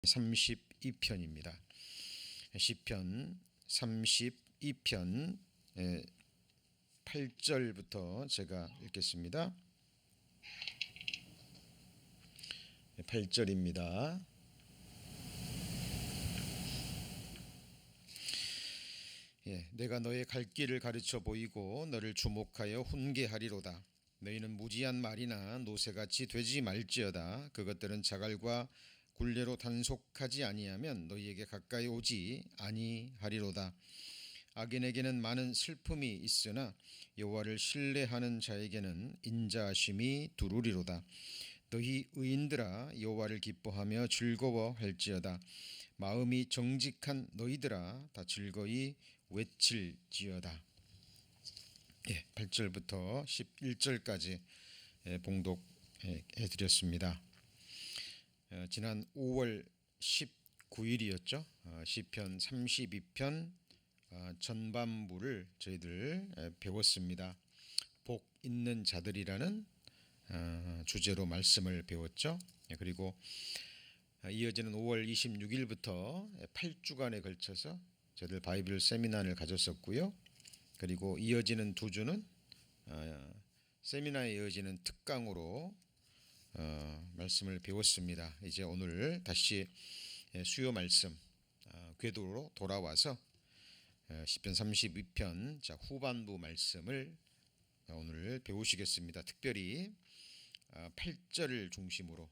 32편입니다. 시편 32편 8절부터 제가 읽겠습니다. 8절입니다. 내가 너의 갈 길을 가르쳐 보이고 너를 주목하여 훈계하리로다. 너희는 무지한 말이나 노새같이 되지 말지어다. 그것들은 자갈과 굴레로 단속하지 아니하면 너희에게 가까이 오지 아니하리로다. 악인에게는 많은 슬픔이 있으나 여호와를 신뢰하는 자에게는 인자하심이 두루리로다. 너희 의인들아 여호와를 기뻐하며 즐거워할지어다. 마음이 정직한 너희들아 다 즐거이 외칠지어다. 8절부터 11절까지 봉독해 드렸습니다. 지난 5월 19일이었죠. 시편 32편 전반부를 저희들 배웠습니다. 복 있는 자들이라는 주제로 말씀을 배웠죠. 그리고 이어지는 5월 26일부터 8주간에 걸쳐서 저희들 바이블 세미나를 가졌었고요. 그리고 이어지는 두 주는 세미나에 이어지는 특강으로 말씀을 배웠습니다. 이제 오늘 다시 수요 말씀 궤도로 돌아와서 시편 32편 후반부 말씀을 오늘 배우시겠습니다. 특별히 8절을 중심으로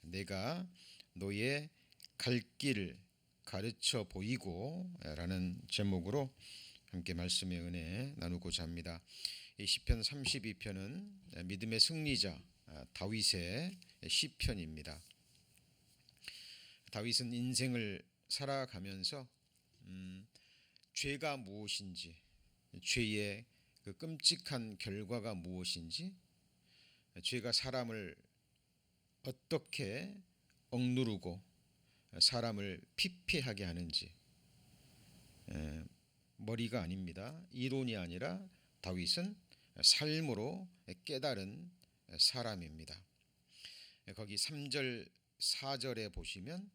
내가 너의 갈 길을 가르쳐 보이고 라는 제목으로 함께 말씀의 은혜 나누고자 합니다. 이 시편 32편은 믿음의 승리자 다윗의 시편입니다. 다윗은 인생을 살아가면서 죄가 무엇인지, 죄의 그 끔찍한 결과가 무엇인지, 죄가 사람을 어떻게 억누르고 사람을 피폐하게 하는지, 머리가 아닙니다. 이론이 아니라 다윗은 삶으로 깨달은 사람입니다. 거기 3절 4절에 보시면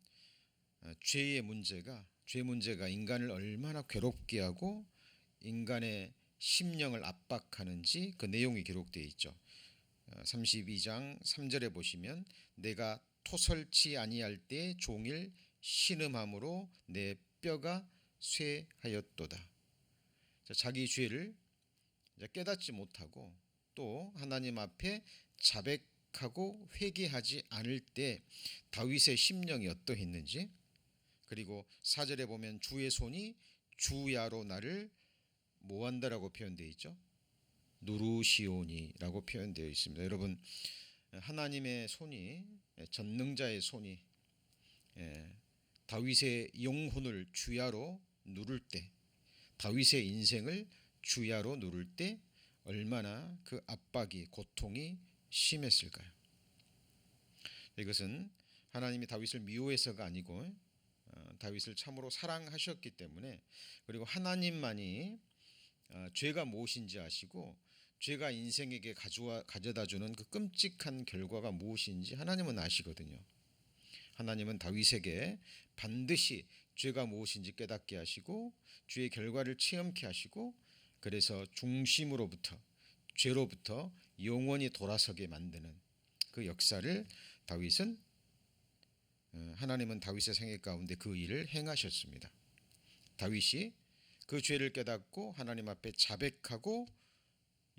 죄 문제가 인간을 얼마나 괴롭게 하고 인간의 심령을 압박하는지 그 내용이 기록되어 있죠. 32장 3절에 보시면 내가 토설치 아니할 때 종일 신음함으로 내 뼈가 쇠하였도다. 자기 죄를 깨닫지 못하고 또 하나님 앞에 자백하고 회개하지 않을 때 다윗의 심령이 어떠했는지, 그리고 4절에 보면 주의 손이 주야로 나를 뭐한다라고 표현되어 있죠. 누르시오니라고 표현되어 있습니다. 여러분, 하나님의 손이, 전능자의 손이 다윗의 영혼을 주야로 누를 때, 다윗의 인생을 주야로 누를 때 얼마나 그 압박이, 고통이 심했을까요? 이것은 하나님이 다윗을 미워해서가 아니고 다윗을 참으로 사랑하셨기 때문에, 그리고 하나님만이 죄가 무엇인지 아시고 죄가 인생에게 가져다주는 그 끔찍한 결과가 무엇인지 하나님은 아시거든요. 하나님은 다윗에게 반드시 죄가 무엇인지 깨닫게 하시고 죄의 결과를 체험케 하시고, 그래서 중심으로부터, 죄로부터 영원히 돌아서게 만드는 그 역사를 하나님은 다윗의 생애 가운데 그 일을 행하셨습니다. 다윗이 그 죄를 깨닫고 하나님 앞에 자백하고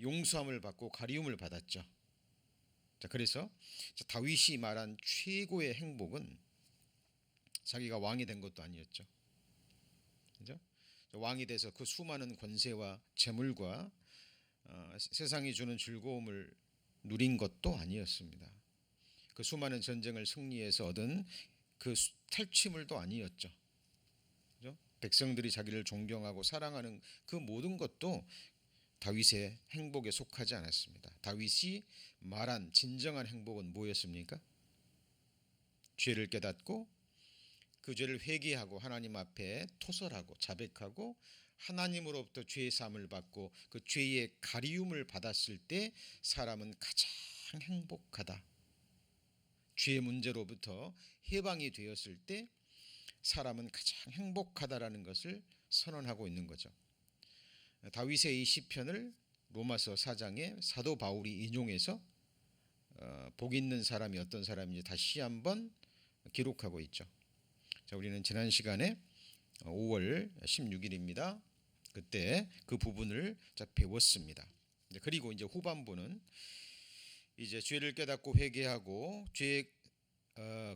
용서함을 받고 가리움을 받았죠. 그래서 다윗이 말한 최고의 행복은 자기가 왕이 된 것도 아니었죠. 그죠? 왕이 돼서 그 수많은 권세와 재물과 세상이 주는 즐거움을 누린 것도 아니었습니다. 그 수많은 전쟁을 승리해서 얻은 그 탈취물도 아니었죠. 그죠? 백성들이 자기를 존경하고 사랑하는 그 모든 것도 다윗의 행복에 속하지 않았습니다. 다윗이 말한 진정한 행복은 뭐였습니까? 죄를 깨닫고 그 죄를 회개하고 하나님 앞에 토설하고 자백하고 하나님으로부터 죄 사함을 받고 그 죄의 가리움을 받았을 때 사람은 가장 행복하다. 죄의 문제로부터 해방이 되었을 때 사람은 가장 행복하다라는 것을 선언하고 있는 거죠. 다윗의 이 시편을 로마서 4장에 사도 바울이 인용해서 복 있는 사람이 어떤 사람인지 다시 한번 기록하고 있죠. 자, 우리는 지난 시간에 5월 16일입니다. 그때 그 부분을 배웠습니다. 그리고 이제 후반부는 이제 죄를 깨닫고 회개하고 죄의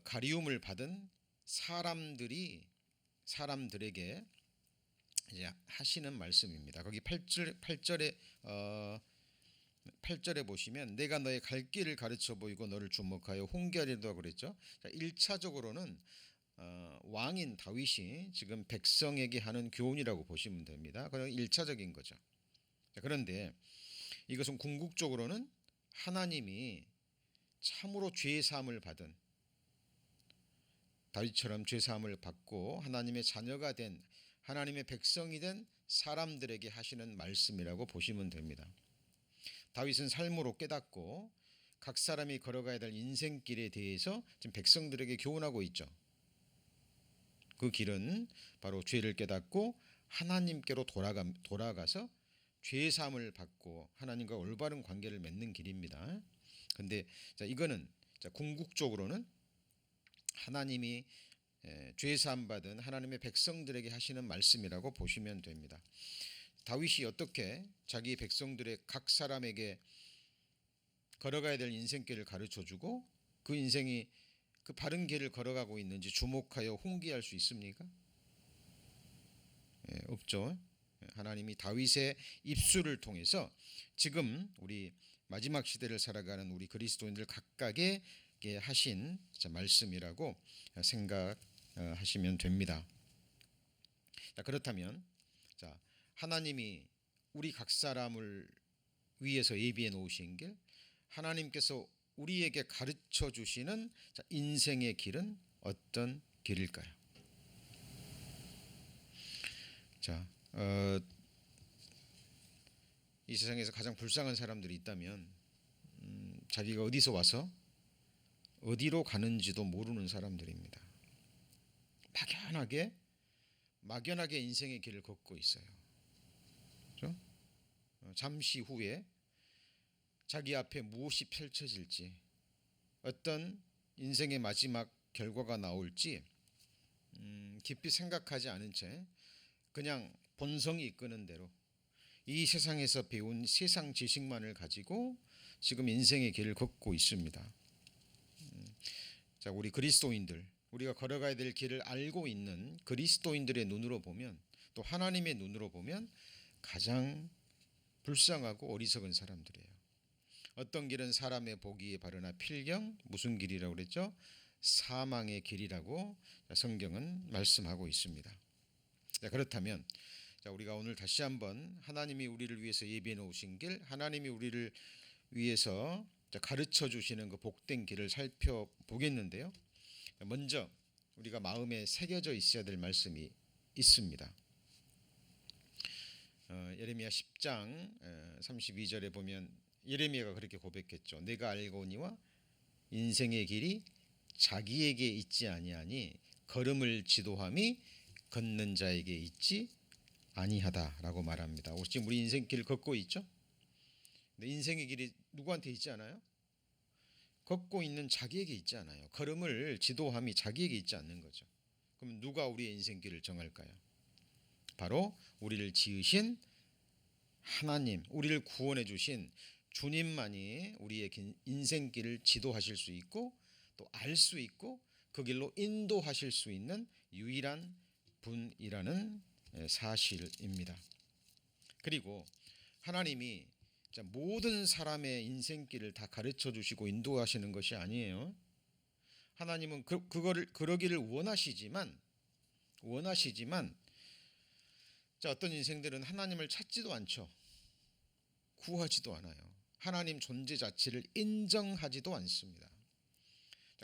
가리움을 받은 사람들에게 이제 하시는 말씀입니다. 거기 8절에 보시면 내가 너의 갈 길을 가르쳐 보이고 너를 주목하여 홍계하리라 그랬죠. 자, 1차적으로는 왕인 다윗이 지금 백성에게 하는 교훈이라고 보시면 됩니다. 그건 1차적인 거죠. 자, 그런데 이것은 궁극적으로는 하나님이 참으로 죄 사함을 받은 다윗처럼 죄 사함을 받고 하나님의 자녀가 된 하나님의 백성이 된 사람들에게 하시는 말씀이라고 보시면 됩니다. 다윗은 삶으로 깨닫고 각 사람이 걸어가야 될 인생길에 대해서 지금 백성들에게 교훈하고 있죠. 그 길은 바로 죄를 깨닫고 하나님께로 돌아가서 죄 사함을 받고 하나님과 올바른 관계를 맺는 길입니다. 그런데 이거는 궁극적으로는 하나님이 죄 사함 받은 하나님의 백성들에게 하시는 말씀이라고 보시면 됩니다. 다윗이 어떻게 자기 백성들의 각 사람에게 걸어가야 될 인생길을 가르쳐주고 그 인생이 그 바른 길을 걸어가고 있는지 주목하여 홍기할 수 있습니까? 없죠. 하나님이 다윗의 입술을 통해서 지금 우리 마지막 시대를 살아가는 우리 그리스도인들 각각에게 하신 말씀이라고 생각하시면 됩니다. 그렇다면 하나님이 우리 각 사람을 위해서 예비해 놓으신 길, 하나님께서 우리에게 가르쳐 주시는 인생의 길은 어떤 길일까요? 이 세상에서 가장 불쌍한 사람들이 있다면 자기가 어디서 와서 어디로 가는지도 모르는 사람들입니다. 막연하게 인생의 길을 걷고 있어요. 그렇죠? 잠시 후에 자기 앞에 무엇이 펼쳐질지, 어떤 인생의 마지막 결과가 나올지 깊이 생각하지 않은 채 그냥 본성이 이끄는 대로 이 세상에서 배운 세상 지식만을 가지고 지금 인생의 길을 걷고 있습니다. 자, 우리 그리스도인들, 우리가 걸어가야 될 길을 알고 있는 그리스도인들의 눈으로 보면, 또 하나님의 눈으로 보면 가장 불쌍하고 어리석은 사람들이에요. 어떤 길은 사람의 보기에 바르나 필경, 무슨 길이라고 그랬죠? 사망의 길이라고 성경은 말씀하고 있습니다. 자, 그렇다면 우리가 오늘 다시 한번 하나님이 우리를 위해서 예비해 놓으신 길, 하나님이 우리를 위해서 가르쳐 주시는 그 복된 길을 살펴보겠는데요. 먼저 우리가 마음에 새겨져 있어야 될 말씀이 있습니다. 예레미야 10장 32절에 보면 예레미야가 그렇게 고백했죠. 내가 알거니와 인생의 길이 자기에게 있지 아니하니 걸음을 지도함이 걷는 자에게 있지 아니하다라고 말합니다. 지금 우리 인생길을 걷고 있죠. 근데 인생의 길이 누구한테 있지 않아요? 걷고 있는 자기에게 있지 않아요. 걸음을 지도함이 자기에게 있지 않는 거죠. 그럼 누가 우리의 인생길을 정할까요? 바로 우리를 지으신 하나님, 우리를 구원해 주신 주님만이 우리의 인생길을 지도하실 수 있고 또 알 수 있고 그 길로 인도하실 수 있는 유일한 분이라는 사실입니다. 그리고 하나님이 모든 사람의 인생길을 다 가르쳐 주시고 인도하시는 것이 아니에요. 하나님은 그러기를 원하시지만 어떤 인생들은 하나님을 찾지도 않죠. 구하지도 않아요. 하나님 존재 자체를 인정하지도 않습니다.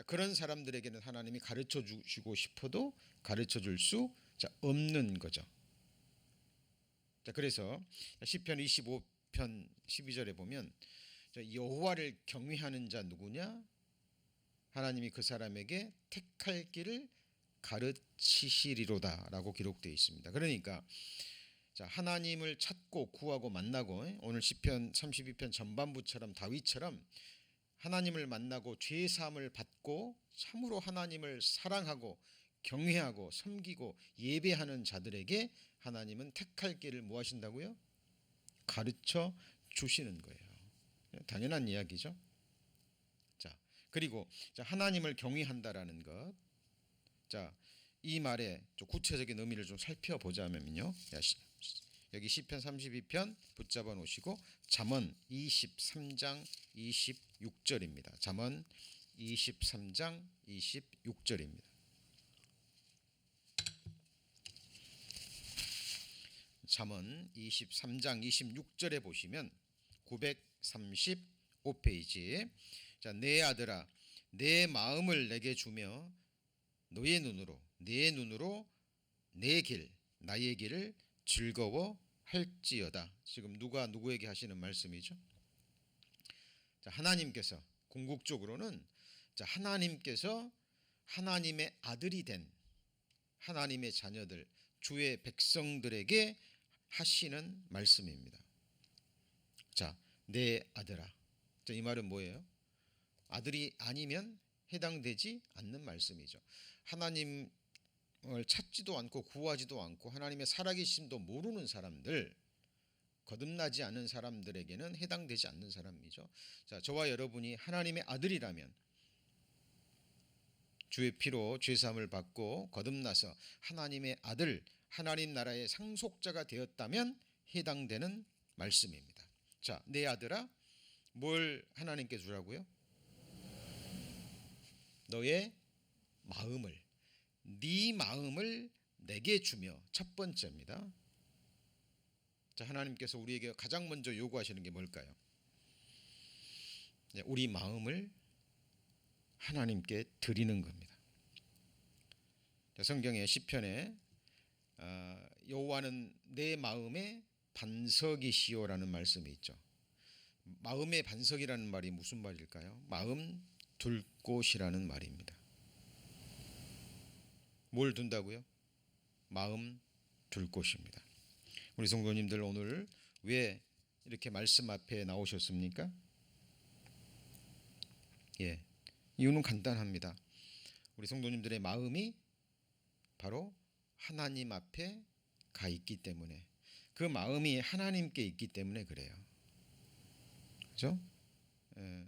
그런 사람들에게는 하나님이 가르쳐 주시고 싶어도 가르쳐 줄 수 없는 거죠. 그래서 시편 25편 12절에 보면 여호와를 경외하는 자 누구냐? 하나님이 그 사람에게 택할 길을 가르치시리로다라고 기록되어 있습니다. 그러니까 자, 하나님을 찾고 구하고 만나고 오늘 시편 32편 전반부처럼 다윗처럼 하나님을 만나고 죄 사함을 받고 참으로 하나님을 사랑하고 경외하고 섬기고 예배하는 자들에게 하나님은 택할 길을 뭐 하신다고요? 가르쳐 주시는 거예요. 당연한 이야기죠. 자, 그리고 하나님을 경외한다라는 것. 자, 이 말의 좀 구체적인 의미를 좀 살펴보자면요. 여기 시편 32편 붙잡아 놓으시고 잠언 23장 26절입니다. 잠언 23장 26절입니다. 잠언 23장 26절에 보시면 935페이지. 자, 내 아들아 내 마음을 내게 주며 너의 눈으로 내 길 나의 길을 즐거워할지어다. 지금 누가 누구에게 하시는 말씀이죠? 자, 하나님께서 궁극적으로는 하나님께서 하나님의 아들이 된 하나님의 자녀들 주의 백성들에게 하시는 말씀입니다. 자, 내 아들아. 자, 이 말은 뭐예요? 아들이 아니면 해당되지 않는 말씀이죠. 하나님을 찾지도 않고 구하지도 않고 하나님의 살아계심도 모르는 사람들, 거듭나지 않은 사람들에게는 해당되지 않는 사람이죠. 자, 저와 여러분이 하나님의 아들이라면 주의 피로 죄사함을 받고 거듭나서 하나님의 아들, 하나님 나라의 상속자가 되었다면 해당되는 말씀입니다. 자, 내 아들아, 뭘 하나님께 주라고요? 너의 마음을, 네 마음을 내게 주며. 첫 번째입니다. 자, 하나님께서 우리에게 가장 먼저 요구하시는 게 뭘까요? 우리 마음을 하나님께 드리는 겁니다. 성경의 시편에 여호와는 내 마음의 반석이시오라는 말씀이 있죠. 마음의 반석이라는 말이 무슨 말일까요? 마음 둘 곳이라는 말입니다. 뭘 둔다고요? 마음 둘 곳입니다. 우리 성도님들 오늘 왜 이렇게 말씀 앞에 나오셨습니까? 이유는 간단합니다. 우리 성도님들의 마음이 바로 하나님 앞에 가 있기 때문에, 그 마음이 하나님께 있기 때문에 그래요. 그렇죠?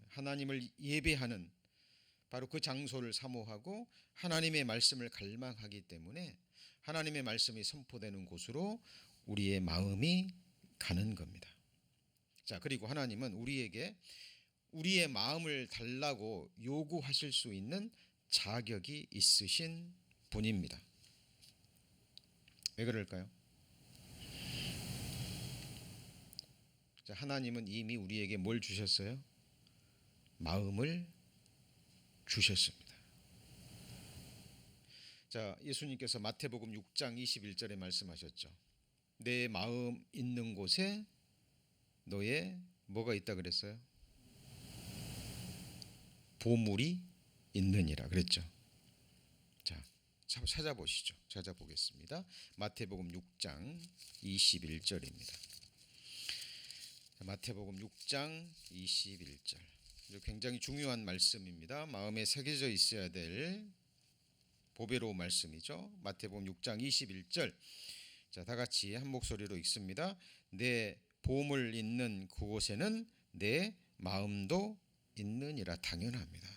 하나님을 예배하는 바로 그 장소를 사모하고 하나님의 말씀을 갈망하기 때문에 하나님의 말씀이 선포되는 곳으로 우리의 마음이 가는 겁니다. 자, 그리고 하나님은 우리에게 우리의 마음을 달라고 요구하실 수 있는 자격이 있으신 분입니다. 왜 그럴까요? 자, 하나님은 이미 우리에게 뭘 주셨어요? 마음을 주셨습니다. 자, 예수님께서 마태복음 6장 21절에 말씀하셨죠. 내 마음 있는 곳에 너의 뭐가 있다 그랬어요? 보물이 있느니라 그랬죠. 자, 찾아보시죠. 찾아보겠습니다. 마태복음 6장 21절입니다. 마태복음 6장 21절. 굉장히 중요한 말씀입니다. 마음에 새겨져 있어야 될 보배로운 말씀이죠. 마태복음 6장 21절. 자, 다 같이 한 목소리로 읽습니다. 내 보물 있는 그곳에는 내 마음도 있느니라. 당연합니다.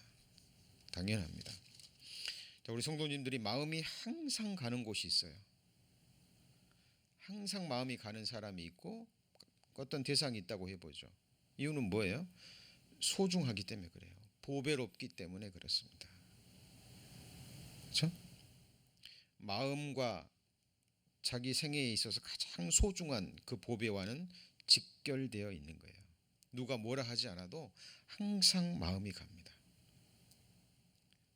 당연합니다. 자, 우리 성도님들이 마음이 항상 가는 곳이 있어요. 항상 마음이 가는 사람이 있고 어떤 대상이 있다고 해보죠. 이유는 뭐예요? 소중하기 때문에 그래요. 보배롭기 때문에 그렇습니다. 그렇죠? 마음과 자기 생애에 있어서 가장 소중한 그 보배와는 직결되어 있는 거예요. 누가 뭐라 하지 않아도 항상 마음이 갑니다.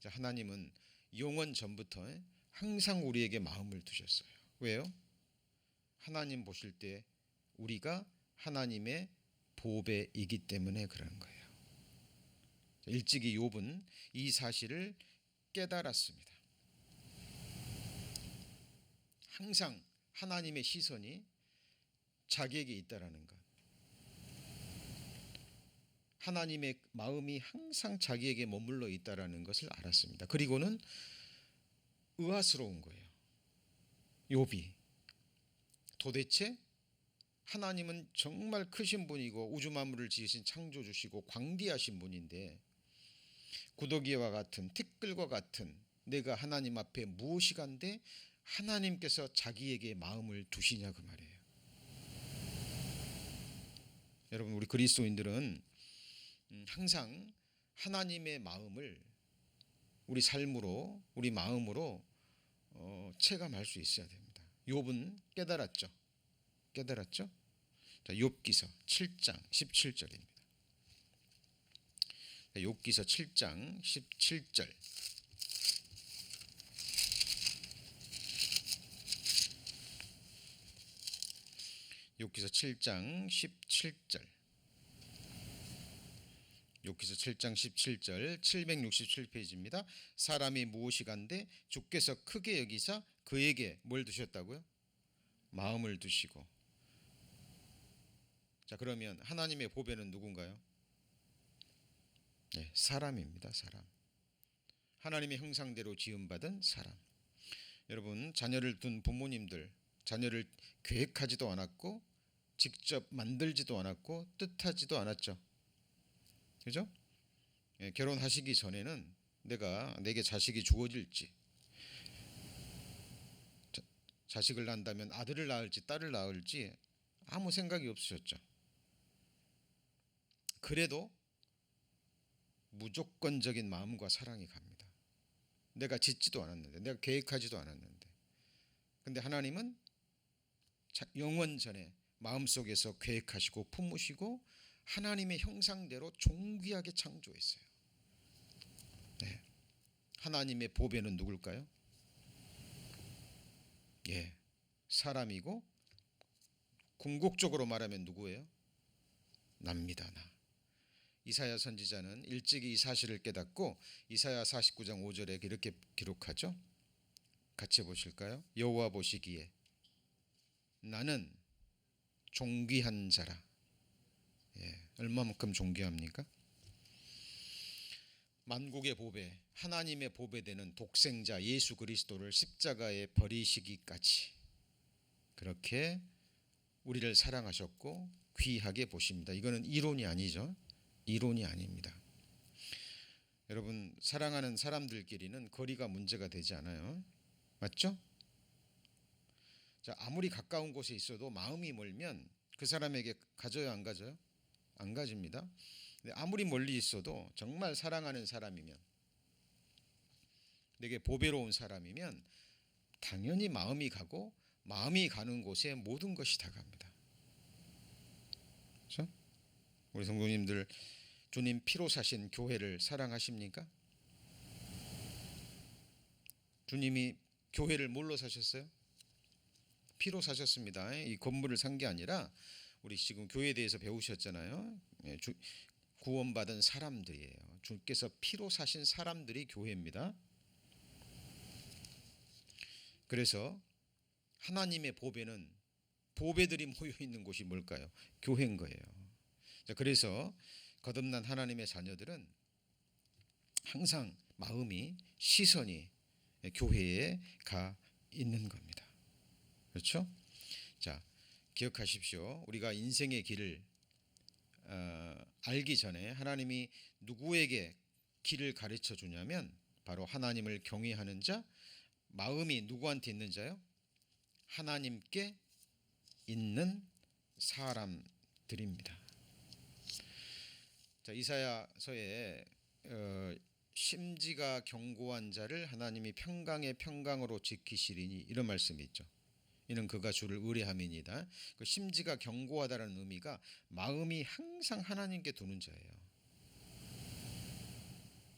자, 하나님은 영원 전부터 항상 우리에게 마음을 두셨어요. 왜요? 하나님 보실 때 우리가 하나님의 보배이기 때문에 그런 거예요. 일찍이 욥은 이 사실을 깨달았습니다. 항상 하나님의 시선이 자기에게 있다라는 것. 하나님의 마음이 항상 자기에게 머물러 있다라는 것을 알았습니다. 그리고는 의아스러운 거예요. 욥이 도대체 하나님은 정말 크신 분이고 우주 만물을 지으신 창조주시고 광대하신 분인데 구더기와 같은 티끌과 같은 내가 하나님 앞에 무엇이 간데 하나님께서 자기에게 마음을 두시냐 그 말이에요. 여러분, 우리 그리스도인들은 항상 하나님의 마음을 우리 삶으로 우리 마음으로 체감할 수 있어야 됩니다. 욥은 깨달았죠. 자, 욥기서 7장 17절입니다. 욥기서 7장 17절. 욥기서 7장 17절. 욥기서 7장 17절 767페이지입니다. 사람이 무엇이 간데 주께서 크게 여기사 그에게 뭘 두셨다고요? 마음을 두시고. 자, 그러면 하나님의 보배는 누군가요? 네, 사람입니다. 사람. 하나님의 형상대로 지음받은 사람. 여러분, 자녀를 둔 부모님들, 자녀를 계획하지도 않았고 직접 만들지도 않았고 뜻하지도 않았죠. 그죠? 예, 결혼하시기 전에는 내게 자식이 주어질지, 자식을 낳는다면 아들을 낳을지 딸을 낳을지 아무 생각이 없으셨죠. 그래도 무조건적인 마음과 사랑이 갑니다. 내가 짓지도 않았는데, 내가 계획하지도 않았는데, 근데 하나님은 영원 전에 마음속에서 계획하시고 품으시고 하나님의 형상대로 존귀하게 창조했어요. 네. 하나님의 보배는 누굴까요? 예, 사람이고 궁극적으로 말하면 누구예요? 납니다. 나. 이사야 선지자는 일찍이 이 사실을 깨닫고 이사야 49장 5절에 이렇게 기록하죠. 같이 보실까요? 여호와 보시기에 나는 존귀한 자라. 예, 얼마만큼 존귀합니까? 만국의 보배, 하나님의 보배되는 독생자 예수 그리스도를 십자가에 버리시기까지 그렇게 우리를 사랑하셨고 귀하게 보십니다. 이거는 이론이 아니죠. 이론이 아닙니다. 여러분, 사랑하는 사람들끼리는 거리가 문제가 되지 않아요. 맞죠? 자, 아무리 가까운 곳에 있어도 마음이 멀면 그 사람에게 가져요, 안 가져요? 안 가집니다. 근데 아무리 멀리 있어도 정말 사랑하는 사람이면, 내게 보배로운 사람이면 당연히 마음이 가고 마음이 가는 곳에 모든 것이 다 갑니다. 그렇죠? 우리 성도님들, 주님 피로 사신 교회를 사랑하십니까? 주님이 교회를 뭘로 사셨어요? 피로 사셨습니다. 이 건물을 산 게 아니라 우리 지금 교회에 대해서 배우셨잖아요. 구원받은 사람들이에요. 주께서 피로 사신 사람들이 교회입니다. 그래서 하나님의 보배는, 보배들이 모여 있는 곳이 뭘까요? 교회인 거예요. 자, 그래서 거듭난 하나님의 자녀들은 항상 마음이, 시선이 교회에 가 있는 겁니다. 그렇죠? 자, 기억하십시오. 우리가 인생의 길을 알기 전에 하나님이 누구에게 길을 가르쳐 주냐면 바로 하나님을 경외하는 자, 마음이 누구한테 있는 자요? 하나님께 있는 사람들입니다. 자, 이사야서에 심지가 견고한 자를 하나님이 평강의 평강으로 지키시리니 이런 말씀이 있죠. 이는 그가 주를 의뢰함이니이다. 그 심지가 견고하다라는 의미가 마음이 항상 하나님께 두는 자예요.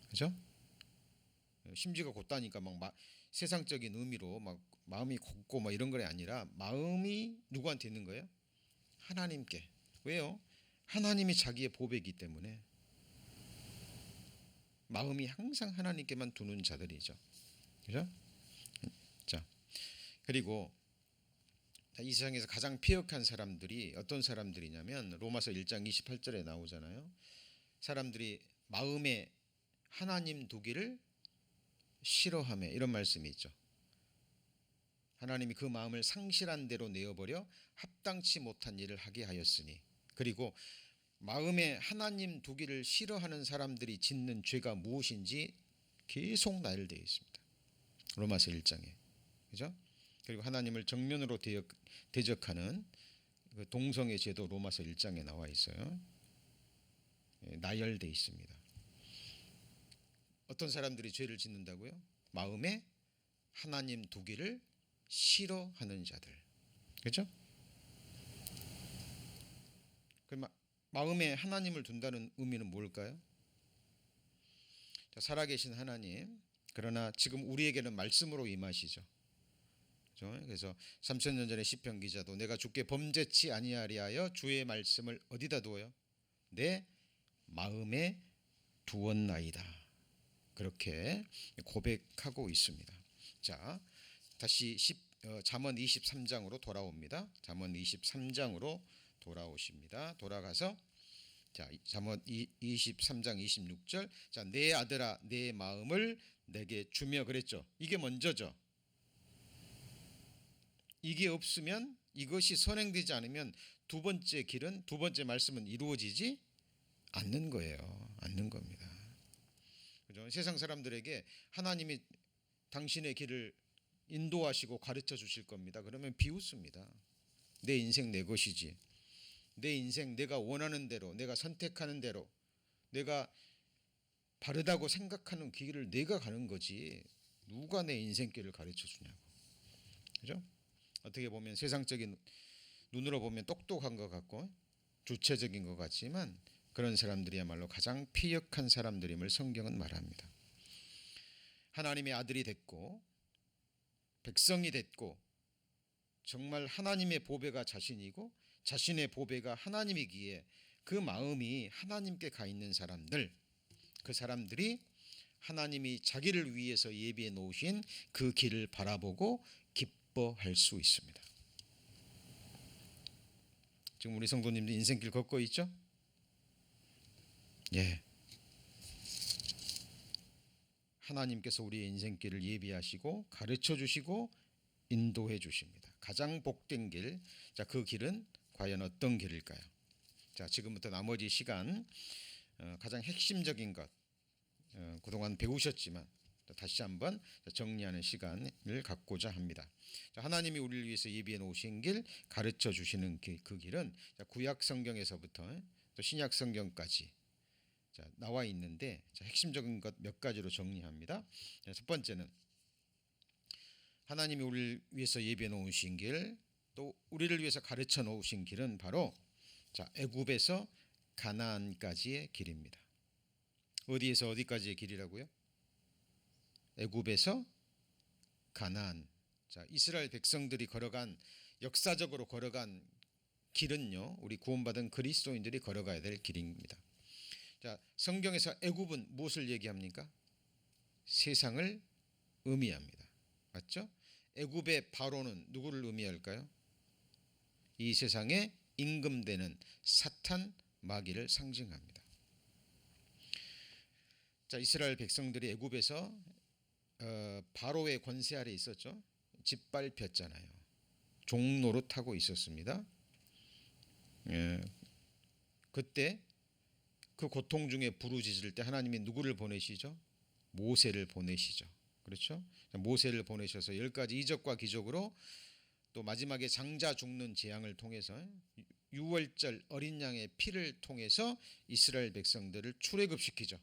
그렇죠? 심지가 곧다니까 막 세상적인 의미로 막 마음이 곱고 막 이런 게 아니라 마음이 누구한테 있는 거예요? 하나님께. 왜요? 하나님이 자기의 보배이기 때문에. 마음이 항상 하나님께만 두는 자들이죠. 그죠? 자, 그리고 이 세상에서 가장 패역한 사람들이 어떤 사람들이냐면 로마서 1장 28절에 나오잖아요. 사람들이 마음에 하나님 두기를 싫어하며, 이런 말씀이 있죠. 하나님이 그 마음을 상실한 대로 내어버려 합당치 못한 일을 하게 하였으니. 그리고 마음에 하나님 두기를 싫어하는 사람들이 짓는 죄가 무엇인지 계속 나열되어 있습니다. 로마서 1장에. 그죠? 그리고 하나님을 정면으로 대적하는 그 동성애 죄도 로마서 1장에 나와 있어요. 나열되어 있습니다. 어떤 사람들이 죄를 짓는다고요? 마음에 하나님 두기를 싫어하는 자들. 그렇죠? 마음에 하나님을 둔다는 의미는 뭘까요? 자, 살아계신 하나님, 그러나 지금 우리에게는 말씀으로 임하시죠. 그렇죠? 그래서 3000년 전에 시편 기자도 내가 주께 범죄치 아니하리하여 주의 말씀을 어디다 두어요? 내 마음에 두었나이다. 그렇게 고백하고 있습니다. 자, 다시 잠언 23장으로 돌아옵니다. 잠언 23장으로 돌아오십니다. 돌아가서 자, 잠언 23장 26절. 자, 내 아들아 내 마음을 내게 주며 그랬죠. 이게 먼저죠. 이게 없으면, 이것이 선행되지 않으면 두 번째 길은, 두 번째 말씀은 이루어지지 않는 거예요. 않는 겁니다. 그죠? 세상 사람들에게 하나님이 당신의 길을 인도하시고 가르쳐 주실 겁니다. 그러면 비웃습니다. 내 인생 내 것이지. 내 인생 내가 원하는 대로, 내가 선택하는 대로, 내가 바르다고 생각하는 길을 내가 가는 거지 누가 내 인생길을 가르쳐 주냐고. 그죠? 어떻게 보면 세상적인 눈으로 보면 똑똑한 것 같고 주체적인 것 같지만 그런 사람들이야말로 가장 피역한 사람들임을 성경은 말합니다. 하나님의 아들이 됐고 백성이 됐고 정말 하나님의 보배가 자신이고 자신의 보배가 하나님이기에 그 마음이 하나님께 가 있는 사람들, 그 사람들이 하나님이 자기를 위해서 예비해 놓으신 그 길을 바라보고 기뻐할 수 있습니다. 지금 우리 성도님들 인생길 걷고 있죠? 예. 하나님께서 우리의 인생길을 예비하시고 가르쳐 주시고 인도해 주십니다. 가장 복된 길. 자, 그 길은 과연 어떤 길일까요? 자, 지금부터 나머지 시간 가장 핵심적인 것 그동안 배우셨지만 다시 한번 정리하는 시간을 갖고자 합니다. 자, 하나님이 우리를 위해서 예비해 놓으신 길, 가르쳐 주시는 그 길은 구약 성경에서부터 또 신약 성경까지 나와 있는데, 핵심적인 것 몇 가지로 정리합니다. 첫 번째는 하나님이 우리를 위해서 예비해 놓으신 길, 또 우리를 위해서 가르쳐 놓으신 길은 바로 애굽에서 가나안까지의 길입니다. 어디에서 어디까지의 길이라고요? 애굽에서 가나안. 자, 이스라엘 백성들이 걸어간, 역사적으로 걸어간 길은요, 우리 구원받은 그리스도인들이 걸어가야 될 길입니다. 자, 성경에서 애굽은 무엇을 얘기합니까? 세상을 의미합니다. 맞죠? 애굽의 바로는 누구를 의미할까요? 이 세상에 임금되는 사탄 마귀를 상징합니다. 자, 이스라엘 백성들이 애굽에서 바로의 권세 아래 있었죠. 짓밟혔잖아요. 종노릇하고 있었습니다. 그때 그 고통 중에 부르짖을 때 하나님이 누구를 보내시죠? 모세를 보내시죠. 그렇죠? 모세를 보내셔서 10가지 이적과 기적으로 또 마지막에 장자 죽는 재앙을 통해서 유월절 어린 양의 피를 통해서 이스라엘 백성들을 출애굽시키죠.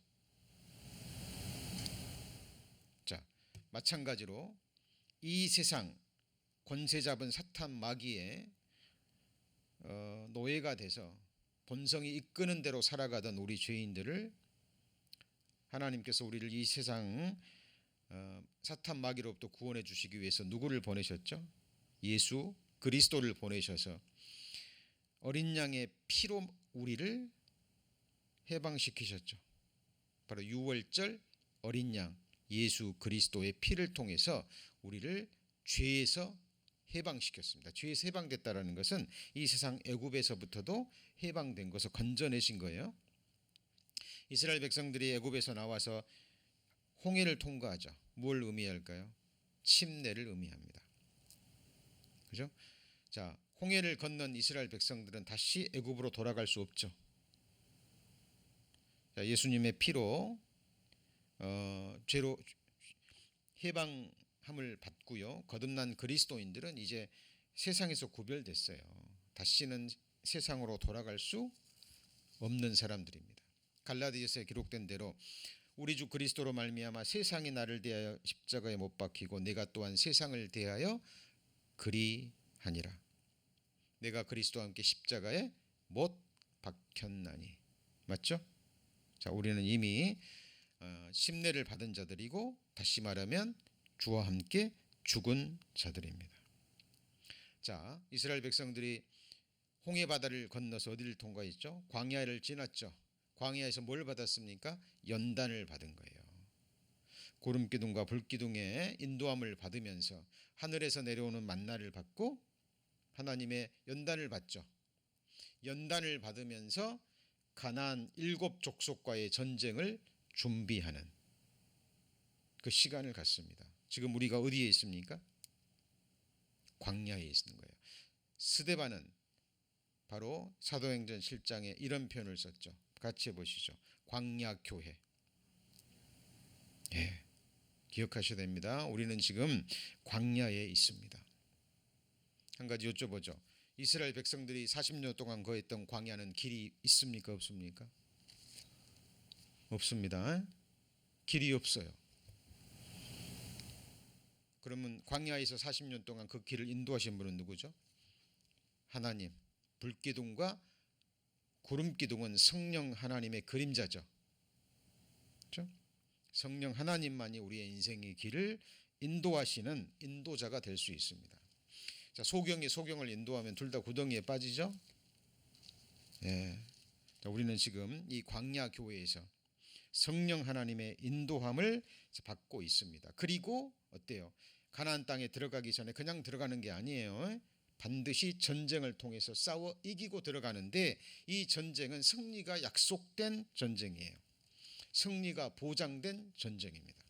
자, 마찬가지로 이 세상 권세 잡은 사탄 마귀의 노예가 돼서 본성이 이끄는 대로 살아가던 우리 죄인들을 하나님께서 우리를 이 세상 사탄 마귀로부터 구원해 주시기 위해서 누구를 보내셨죠? 예수 그리스도를 보내셔서 어린 양의 피로 우리를 해방시키셨죠. 바로 유월절 어린 양 예수 그리스도의 피를 통해서 우리를 죄에서 해방시켰습니다. 죄에서 해방됐다라는 것은 이 세상 애굽에서부터도 해방된 것을 건져내신 거예요. 이스라엘 백성들이 애굽에서 나와서 홍해를 통과하죠. 뭘 의미할까요? 침례를 의미합니다. 그죠? 자, 홍해를 건넌 이스라엘 백성들은 다시 애굽으로 돌아갈 수 없죠. 자, 예수님의 피로 죄로 해방함을 받고요. 거듭난 그리스도인들은 이제 세상에서 구별됐어요. 다시는 세상으로 돌아갈 수 없는 사람들입니다. 갈라디아서에 기록된 대로 우리 주 그리스도로 말미암아 세상이 나를 대하여 십자가에 못 박히고 내가 또한 세상을 대하여 그리하니라. 내가 그리스도와 함께 십자가에 못 박혔나니. 맞죠? 자, 우리는 이미 심례를 받은 자들이고 다시 말하면 주와 함께 죽은 자들입니다. 자, 이스라엘 백성들이 홍해 바다를 건너서 어디를 통과했죠? 광야를 지났죠. 광야에서 뭘 받았습니까? 연단을 받은 거예요. 구름기둥과 불기둥의 인도함을 받으면서 하늘에서 내려오는 만나를 받고 하나님의 연단을 받죠. 연단을 받으면서 가나안 7족속과의 전쟁을 준비하는 그 시간을 갖습니다. 지금 우리가 어디에 있습니까? 광야에 있는 거예요. 스데반은 바로 사도행전 7장에 이런 표현을 썼죠. 같이 해보시죠. 광야교회. 예, 기억하셔야 됩니다. 우리는 지금 광야에 있습니다. 한 가지 여쭤보죠. 이스라엘 백성들이 40년 동안 거했던 광야는 길이 있습니까? 없습니까? 없습니다. 길이 없어요. 그러면 광야에서 40년 동안 그 길을 인도하신 분은 누구죠? 하나님. 불기둥과 구름기둥은 성령 하나님의 그림자죠. 그렇죠? 성령 하나님만이 우리의 인생의 길을 인도하시는 인도자가 될 수 있습니다. 자, 소경이 소경을 인도하면 둘 다 구덩이에 빠지죠. 예. 자, 우리는 지금 이 광야 교회에서 성령 하나님의 인도함을 받고 있습니다. 그리고 어때요? 가나안 땅에 들어가기 전에 그냥 들어가는 게 아니에요. 반드시 전쟁을 통해서 싸워 이기고 들어가는데 이 전쟁은 승리가 약속된 전쟁이에요. 승리가 보장된 전쟁입니다.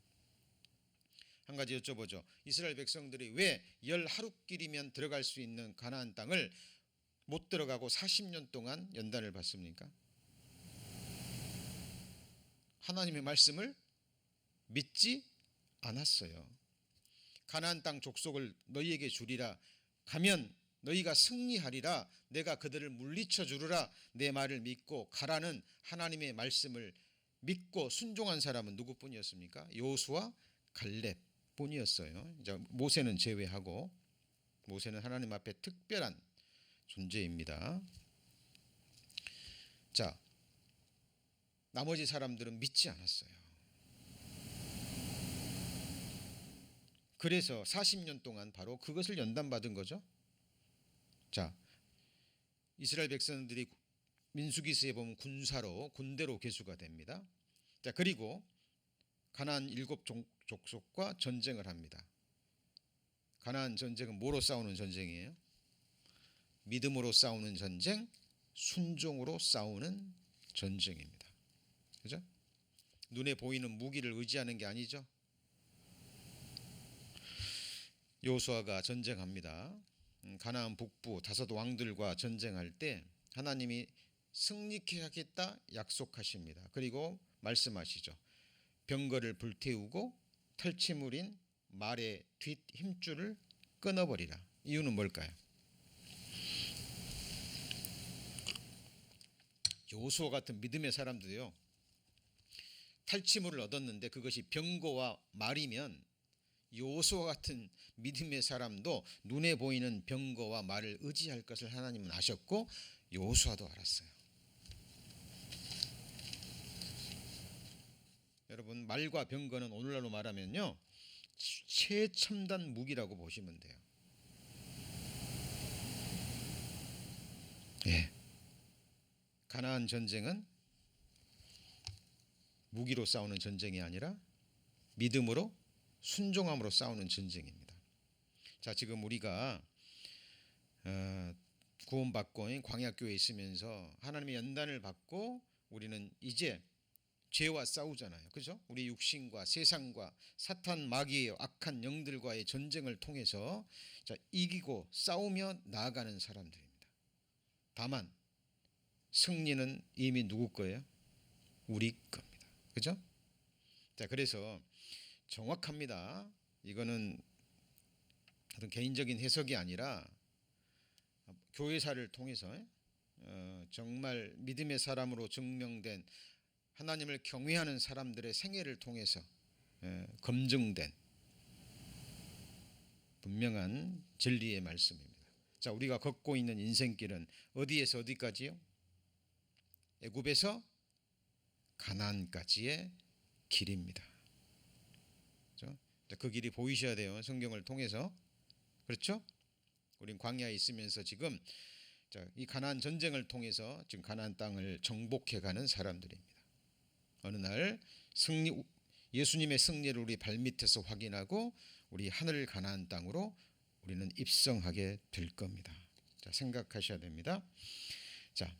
한 가지 여쭤보죠. 이스라엘 백성들이 왜 열 하루길이면 들어갈 수 있는 가나안 땅을 못 들어가고 40년 동안 연단을 받습니까? 하나님의 말씀을 믿지 않았어요. 가나안 땅 족속을 너희에게 주리라. 가면 너희가 승리하리라. 내가 그들을 물리쳐 주리라. 내 말을 믿고 가라는 하나님의 말씀을 믿고 순종한 사람은 누구뿐이었습니까? 여호수아, 갈렙 뿐이었어요. 이제 모세는 제외하고, 모세는 하나님 앞에 특별한 존재입니다. 자, 나머지 사람들은 믿지 않았어요. 그래서 40년 동안 바로 그것을 연단받은 거죠. 자, 이스라엘 백성들이 민수기서에 보면 군대로 계수가 됩니다. 자, 그리고 가나안 7족속과 전쟁을 합니다. 가나안 전쟁은 뭐로 싸우는 전쟁이에요? 믿음으로 싸우는 전쟁, 순종으로 싸우는 전쟁입니다. 그죠? 눈에 보이는 무기를 의지하는 게 아니죠. 여호수아가 전쟁합니다. 가나안 북부 다섯 왕들과 전쟁할 때 하나님이 승리케 하겠다 약속하십니다. 그리고 말씀하시죠. 병거를 불태우고 탈취물인 말의 뒷 힘줄을 끊어버리라. 이유는 뭘까요? 여호수아 같은 믿음의 사람들이요, 탈취물을 얻었는데 그것이 병거와 말이면 여호수아 같은 믿음의 사람도 눈에 보이는 병거와 말을 의지할 것을 하나님은 아셨고 여호수아도 알았어요. 여러분, 말과 병거는 오늘날로 말하면요 최첨단 무기라고 보시면 돼요. 예. 가나안 전쟁은 무기로 싸우는 전쟁이 아니라 믿음으로 순종함으로 싸우는 전쟁입니다. 자, 지금 우리가 구원받고 광야교회에 있으면서 하나님의 연단을 받고 우리는 이제 죄와 싸우잖아요. 그죠? 우리 육신과 세상과 사탄 마귀의 악한 영들과의 전쟁을 통해서 이기고 싸우며 나아가는 사람들입니다. 다만 승리는 이미 누구 거예요? 우리 겁니다. 그죠? 자, 그래서 정확합니다. 이거는 어떤 개인적인 해석이 아니라 교회사를 통해서 정말 믿음의 사람으로 증명된 하나님을 경외하는 사람들의 생애를 통해서 검증된 분명한 진리의 말씀입니다. 자, 우리가 걷고 있는 인생길은 어디에서 어디까지요? 애굽에서 가나안까지의 길입니다. 그렇죠? 그 길이 보이셔야 돼요. 성경을 통해서. 그렇죠? 우린 광야에 있으면서 지금 이 가나안 전쟁을 통해서 지금 가나안 땅을 정복해가는 사람들입니다. 어느 날 예수님의 승리를 우리 발밑에서 확인하고 우리 하늘 가나안 땅으로 우리는 입성하게 될 겁니다. 자, 생각하셔야 됩니다. 자,